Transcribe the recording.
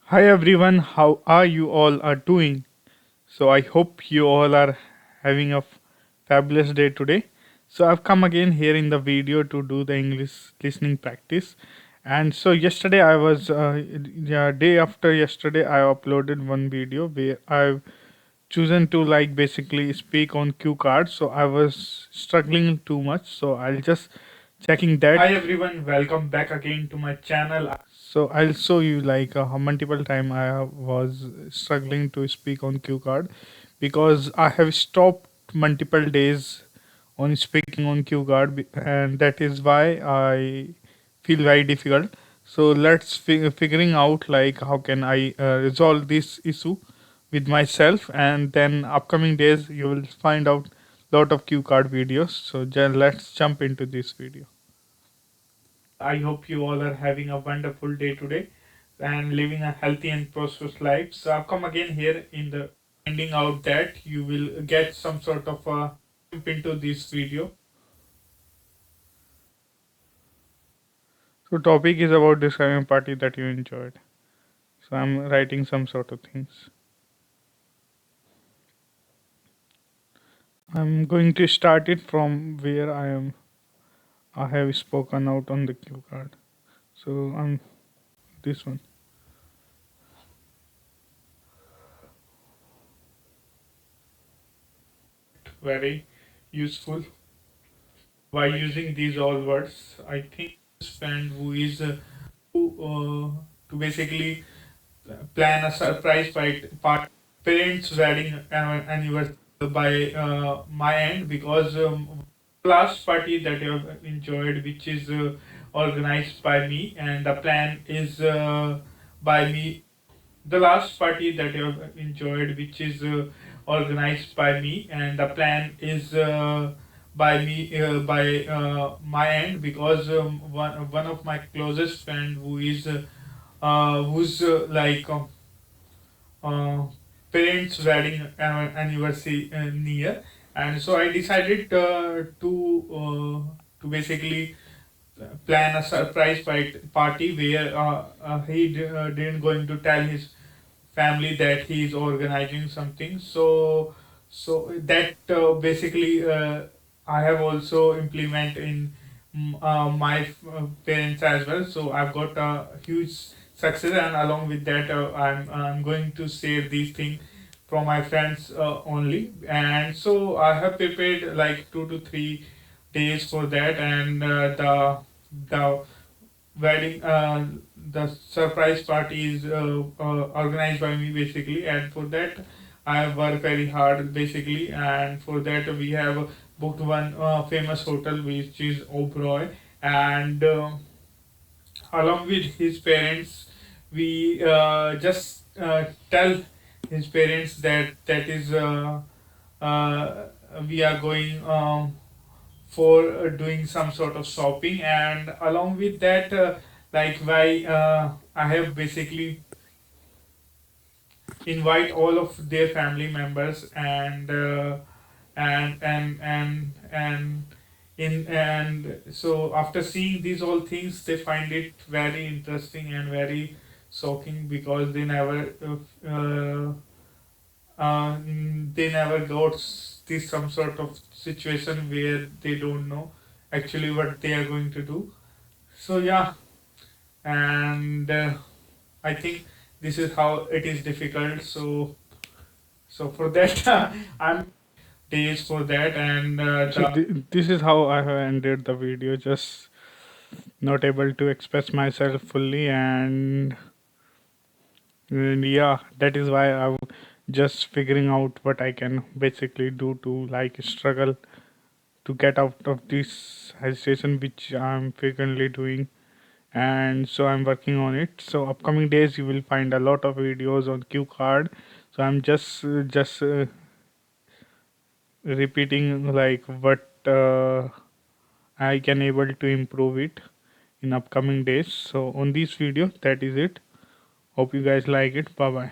Hi everyone, how are you all are doing? So I hope you all are having a fabulous day today. So I've come again here in the video to do the English listening practice. And so yesterday I was yeah, day after yesterday I uploaded one video where I've chosen to like basically speak on cue cards. So I was struggling too much. So I'll just checking that. Hi everyone, welcome back again to my channel. So I'll show you like how multiple time I was struggling to speak on cue card because I have stopped multiple days on speaking on cue card and that is why I feel very difficult. So let's figuring out like how can I resolve this issue with myself, and then upcoming days you will find out lot of cue card videos. So let's jump into this video. I hope you all are having a wonderful day today and living a healthy and prosperous life. So I've come again here in the finding out that you will get some sort of a jump into this video. So topic is about describing a party that you enjoyed. So I'm writing some sort of things. I'm going to start it from where I have spoken out on the cue card. So I'm this one. Very useful by using these all words. I think this friend who is to basically plan a surprise party parents wedding anniversary by my end because last party that you have enjoyed which is organized by me, and the plan is by me the last party that you have enjoyed which is organized by me, and the plan is by my end because one of my closest friend who is who's like uh, parents' wedding anniversary near, and so I decided to basically plan a surprise party where didn't going to tell his family that he is organizing something. So that basically I have also implement in my parents as well. So I've got a huge success, and along with that, I'm going to share these things from my friends only. And so I have prepared like 2 to 3 days for that, and the wedding the surprise party is organized by me basically, and for that I have worked very hard basically, and for that we have booked one famous hotel which is Oberoi, and along with his parents we just tell his parents that uh, we are going for doing some sort of shopping, and along with that like why I have basically invite all of their family members, and and so after seeing these all things they find it very interesting and very shocking because they never got this some sort of situation where they don't know actually what they are going to do. So yeah, and I think this is how it is difficult. So for that I'm days for that, and this is how I have ended the video. Just not able to express myself fully, and yeah, that is why I'm just figuring out what I can basically do to like struggle to get out of this hesitation which I'm frequently doing, and so I'm working on it. So upcoming days you will find a lot of videos on cue card. So I'm just repeating like what I can able to improve it in upcoming days. So on this video that is it. Hope you guys like it. Bye bye.